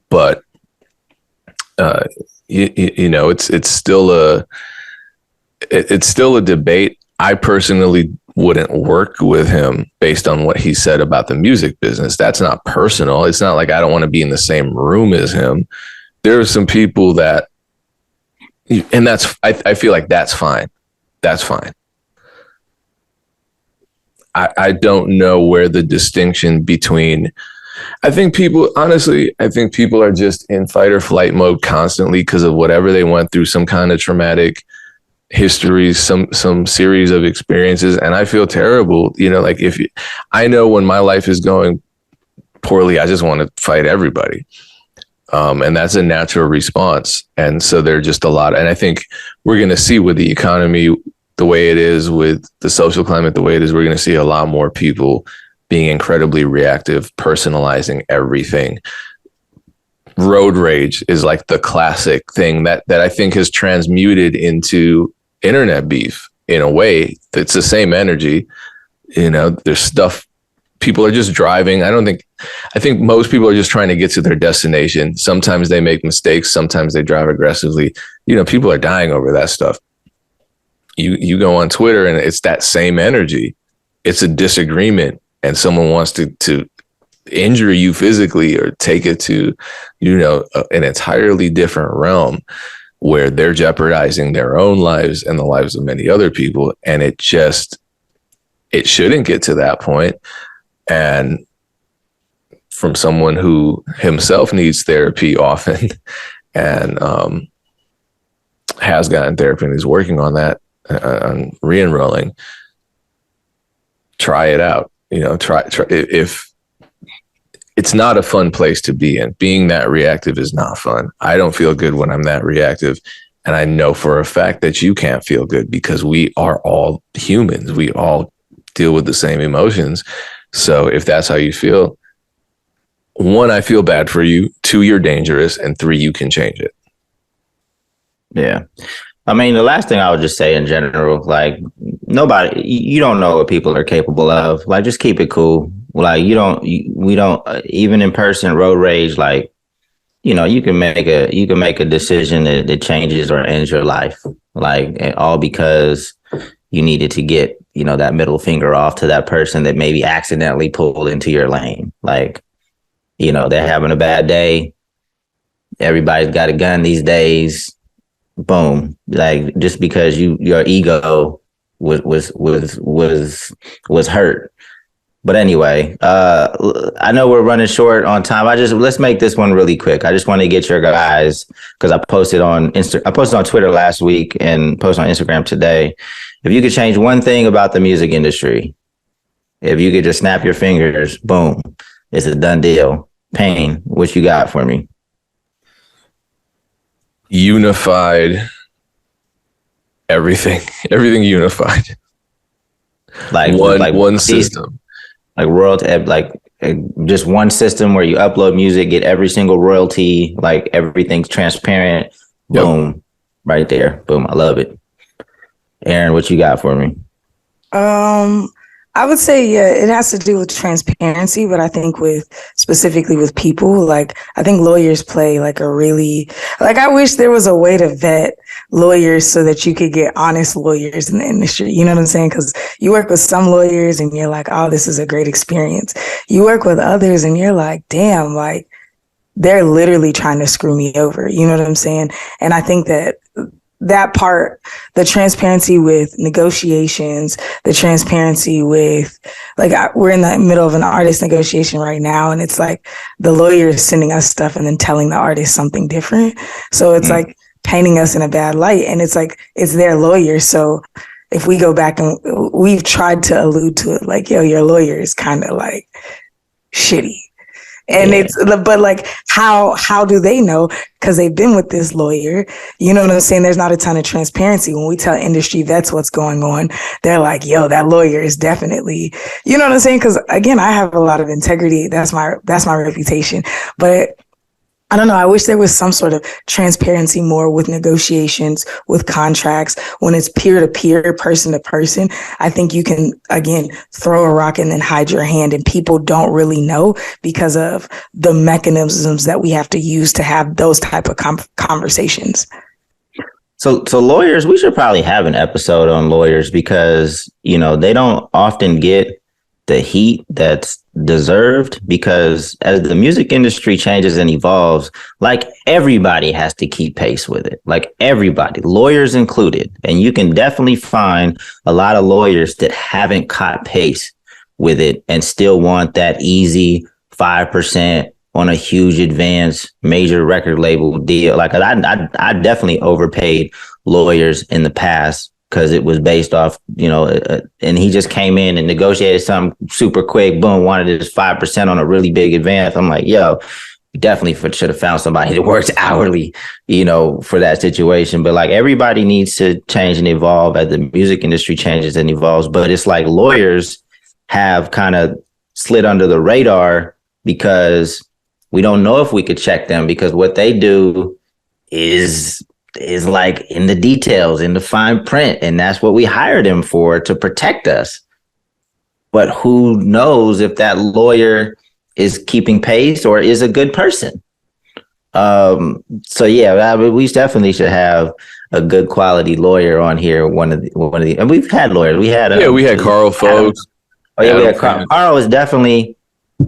A: But it's still a debate. I personally wouldn't work with him based on what he said about the music business. That's not personal. It's not like I don't want to be in the same room as him. There are some people that, and I feel like that's fine. That's fine. I don't know where the distinction between. I think people are just in fight or flight mode constantly because of whatever they went through, some kind of traumatic histories, some series of experiences. And I feel terrible, like I know when my life is going poorly, I just want to fight everybody. And that's a natural response. And so there are just a lot. And I think we're going to see with the economy, the way it is, with the social climate, the way it is, we're going to see a lot more people being incredibly reactive, personalizing everything. Road rage is like the classic thing that I think has transmuted into internet beef in a way that's the same energy. There's stuff, people are just driving. I think most people are just trying to get to their destination. Sometimes they make mistakes. Sometimes they drive aggressively. People are dying over that stuff. You go on Twitter and it's that same energy. It's a disagreement. And someone wants to injure you physically or take it to, an entirely different realm where they're jeopardizing their own lives and the lives of many other people. And it shouldn't get to that point. And from someone who himself needs therapy often and has gotten therapy and is working on that, on re-enrolling. Try it out. Try if it's not a fun place to be in. Being that reactive is not fun. I don't feel good when I'm that reactive. And I know for a fact that you can't feel good because we are all humans. We all deal with the same emotions. So if that's how you feel, 1, I feel bad for you. 2, you're dangerous. And 3, you can change it.
C: Yeah. I mean, the last thing I would just say in general, like, you don't know what people are capable of. Like, just keep it cool. Like, we don't, even in person, road rage, like, you can make a decision that changes or ends your life, like, all because you needed to get, that middle finger off to that person that maybe accidentally pulled into your lane. Like, they're having a bad day. Everybody's got a gun these days. Boom. Like, just because your ego was hurt. But anyway, I know we're running short on time. Let's make this one really quick. I just want to get your guys, because I posted on Twitter last week and posted on Instagram today. If you could change one thing about the music industry, if you could just snap your fingers, boom, it's a done deal. Payne, what you got for me?
A: Unified. Everything unified.
C: Like
A: one system.
C: Like just one system where you upload music, get every single royalty, like everything's transparent. Boom. Yep. Right there. Boom. I love it. Aaron, what you got for me?
B: I would say, yeah, it has to do with transparency, but I think specifically with people, like, I think lawyers play like I wish there was a way to vet lawyers so that you could get honest lawyers in the industry. You know what I'm saying? Because you work with some lawyers and you're like, oh, this is a great experience. You work with others and you're like, damn, like, they're literally trying to screw me over. You know what I'm saying? And I think that part, the transparency with negotiations, the transparency with, like, we're in the middle of an artist negotiation right now, and it's like the lawyer is sending us stuff and then telling the artist something different. So it's like painting us in a bad light, and it's like, it's their lawyer. So if we go back and we've tried to allude to it, like, yo, your lawyer is kind of like shitty. And but like, how do they know? Because they've been with this lawyer. You know what I'm saying? There's not a ton of transparency. When we tell industry vets what's going on, they're like, yo, that lawyer is definitely, you know what I'm saying? Because again, I have a lot of integrity. That's my reputation. But I don't know. I wish there was some sort of transparency more with negotiations, with contracts. When it's peer to peer, person to person, I think you can, again, throw a rock and then hide your hand, and people don't really know because of the mechanisms that we have to use to have those type of conversations.
C: So lawyers, we should probably have an episode on lawyers because, they don't often get the heat that's deserved, because as the music industry changes and evolves, like, everybody has to keep pace with it, like everybody, lawyers included. And you can definitely find a lot of lawyers that haven't caught pace with it and still want that easy 5% on a huge advance major record label deal. Like, I definitely overpaid lawyers in the past because it was based off, and he just came in and negotiated something super quick. Boom, wanted his 5% on a really big advance. I'm like, yo, definitely should have found somebody that works hourly, for that situation. But like, everybody needs to change and evolve as the music industry changes and evolves. But it's like lawyers have kind of slid under the radar because we don't know if we could check them, because what they do is like in the details, in the fine print. And that's what we hired them for, to protect us. But who knows if that lawyer is keeping pace or is a good person. So yeah, we definitely should have a good quality lawyer on here. One of the, and we've had lawyers. We had
A: Carl Folks.
C: We had Carl. Carl is definitely,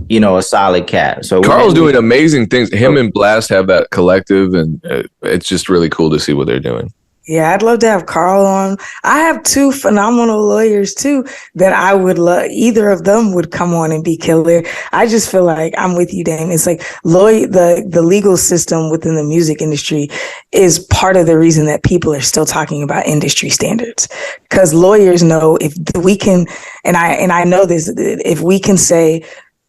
C: a solid cat. So
A: Carl's doing amazing things. Him and Blast have that collective, and it's just really cool to see what they're doing.
B: Yeah, I'd love to have Carl on. I have two phenomenal lawyers too that I would love. Either of them would come on and be killer. I just feel like I'm with you, Dame. It's like the legal system within the music industry is part of the reason that people are still talking about industry standards. Because lawyers know if we can, and I know this, if we can say,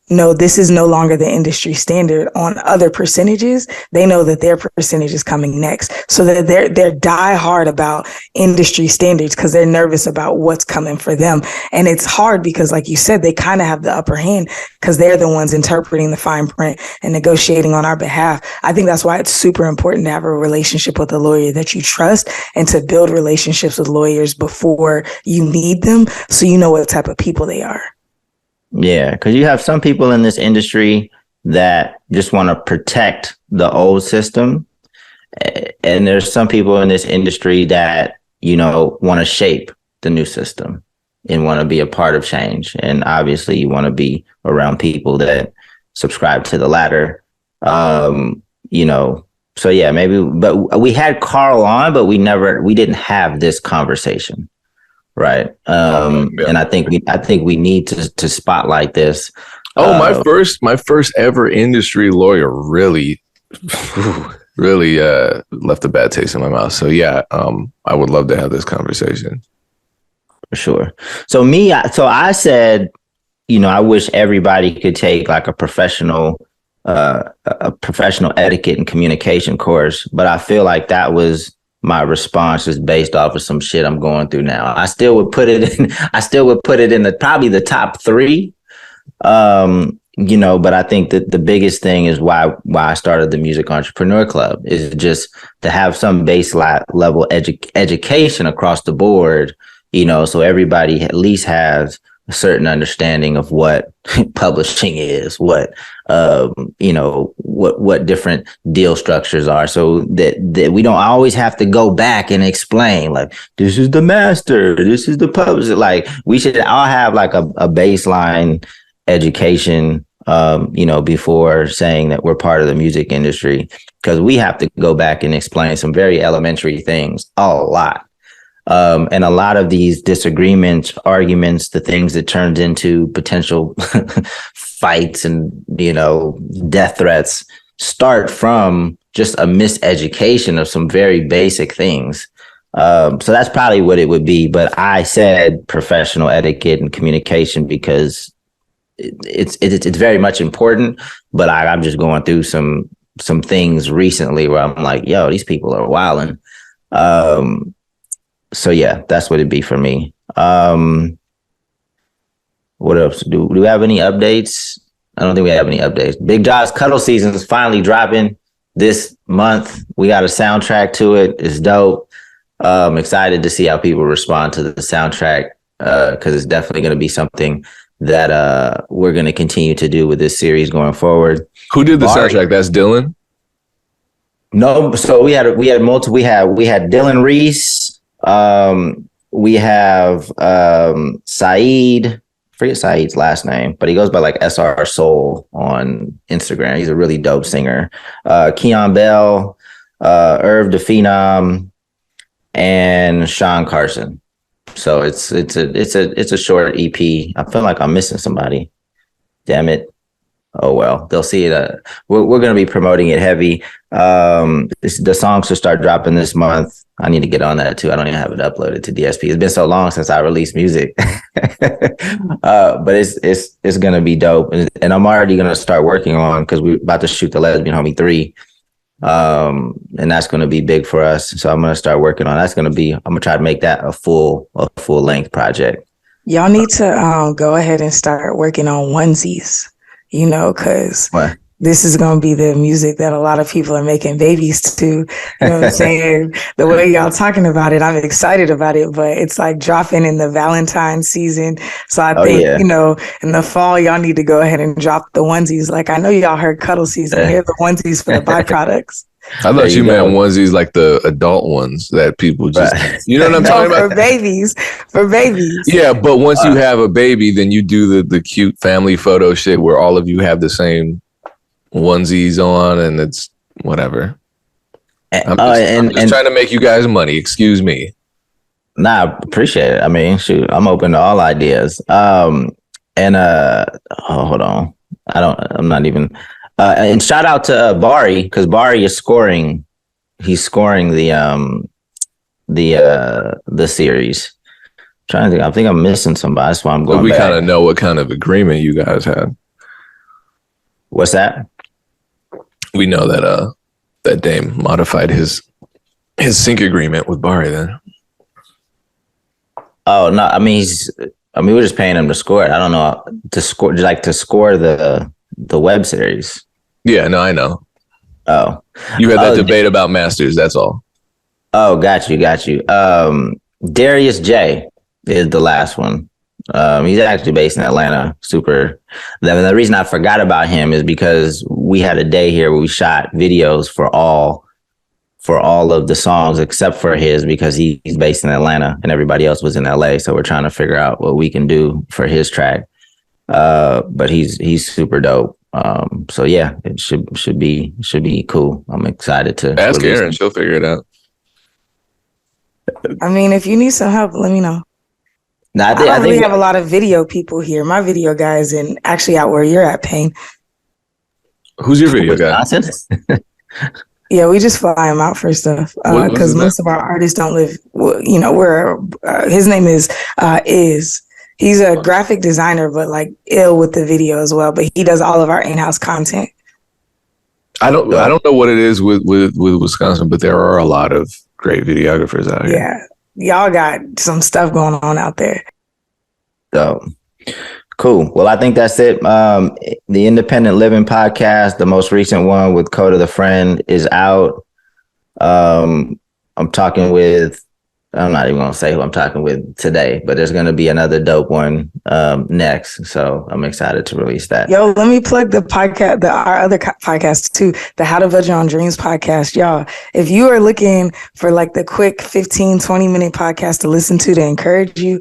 B: no, this is no longer the industry standard on other percentages, they know that their percentage is coming next. So that they're die hard about industry standards because they're nervous about what's coming for them. And it's hard because, like you said, they kind of have the upper hand because they're the ones interpreting the fine print and negotiating on our behalf. I think that's why it's super important to have a relationship with a lawyer that you trust and to build relationships with lawyers before you need them so you know what type of people they are.
C: Yeah, because you have some people in this industry that just want to protect the old system. And there's some people in this industry that, want to shape the new system and want to be a part of change. And obviously you want to be around people that subscribe to the latter. So yeah, maybe, but we had Carl on, but we didn't have this conversation. Right. And I think we need to spotlight this.
A: Oh, my first ever industry lawyer really left a bad taste in my mouth. So yeah, I would love to have this conversation.
C: For sure. So I said, I wish everybody could take like a professional etiquette and communication course, but I feel like that was my response is based off of some shit I'm going through now. I still would put it in probably the top 3. But I think that the biggest thing is why I started the Music Entrepreneur Club is just to have some base level education across the board, so everybody at least has a certain understanding of what publishing is, what different deal structures are, so that we don't always have to go back and explain like this is the master, this is the publisher. Like we should all have like a baseline education, before saying that we're part of the music industry, because we have to go back and explain some very elementary things a lot. And a lot of these disagreements, arguments, the things that turned into potential fights and, death threats start from just a miseducation of some very basic things. So that's probably what it would be. But I said professional etiquette and communication because it's very much important. But I'm just going through some things recently where I'm like, yo, these people are wilding. So yeah, that's what it'd be for me. What else? Do we have any updates? I don't think we have any updates. Big Jaw's Cuddle Season is finally dropping this month. We got a soundtrack to it. It's dope. I'm excited to see how people respond to the soundtrack because it's definitely going to be something that we're going to continue to do with this series going forward.
A: Who did the soundtrack? That's Dylan?
C: No, so we had multiple. We had Dylan Reese. We have Saeed. Forget Saeed's last name, but he goes by like SR Soul on Instagram. He's a really dope singer. Keon Bell, Irv the Phenom, and Sean Carson. So it's a short EP. I feel like I'm missing somebody. Damn it. Oh well, they'll see it. We're going to be promoting it heavy. The songs will start dropping this month. I need to get on that too. I don't even have it uploaded to DSP. It's been so long since I released music, but it's going to be dope. And I'm already going to start working on because we're about to shoot the Lesbian Homie 3, and that's going to be big for us. So I'm going to start working on. I'm going to try to make that a full length project.
B: Y'all need to go ahead and start working on onesies. Because this is going to be the music that a lot of people are making babies to. You know what I'm saying? The way y'all talking about it, I'm excited about it, but it's like dropping in the Valentine's season. So I think, in the fall, y'all need to go ahead and drop the onesies. Like, I know y'all heard cuddle season. Here are the onesies for the byproducts.
A: I thought you meant onesies like the adult ones that people just, you know what I'm talking about?
B: For babies.
A: Yeah, but once you have a baby, then you do the cute family photo shit where all of you have the same onesies on and it's whatever. I'm just trying to make you guys money. Excuse me.
C: Nah, appreciate it. I mean, shoot, I'm open to all ideas. Hold on. I'm not even. And shout out to Bari, because Bari is scoring. He's scoring the series. Trying to think. I think I'm missing somebody. That's why I'm going.
A: So we
C: back.
A: kind of know what kind of agreement you guys had.
C: What's that?
A: We know that that Dame modified his sync agreement with Bari then.
C: Oh no, I mean we're just paying him to score it. I don't know, to score the web series.
A: Yeah, no, I know.
C: Oh,
A: you had that debate about Masters. That's all.
C: Oh, got you. Darius J is the last one. He's actually based in Atlanta. Super. The reason I forgot about him is because we had a day here where we shot videos for all of the songs except for his, because he's based in Atlanta and everybody else was in LA. So we're trying to figure out what we can do for his track. But he's super dope. So yeah, it should be cool. I'm excited to
A: ask Erin. She'll figure it out.
B: I mean, if you need some help, let me know. I don't really have a lot of video people here. My video guy is actually out where you're at, Payne.
A: Who's your video guy?
B: Yeah, we just fly him out for stuff because most of our artists don't live. His name is. He's a graphic designer, but like ill with the video as well. But he does all of our in-house content. I don't
A: know what it is with Wisconsin, but there are a lot of great videographers out here.
B: Yeah, y'all got some stuff going on out there.
C: So cool. Well, I think that's it. The Independent Living podcast, the most recent one with Coda the Friend, is out. I'm not even going to say who I'm talking with today, but there's going to be another dope one next. So I'm excited to release that.
B: Yo, let me plug the podcast, our other podcast too, the How to Build Your Own Dreams podcast. Y'all, if you are looking for like the quick 15, 20-minute podcast to listen to encourage you,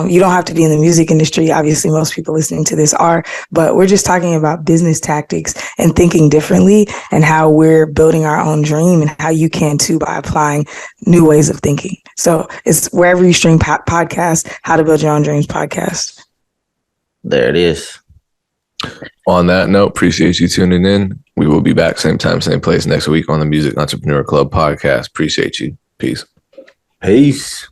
B: you don't have to be in the music industry. Obviously, most people listening to this are, but we're just talking about business tactics and thinking differently and how we're building our own dream and how you can too by applying new ways of thinking. So it's wherever you stream podcasts, How to Build Your Own Dreams podcast.
C: There it is.
A: On that note, appreciate you tuning in. We will be back same time, same place next week on the Music Entrepreneur Club podcast. Appreciate you. Peace.
C: Peace.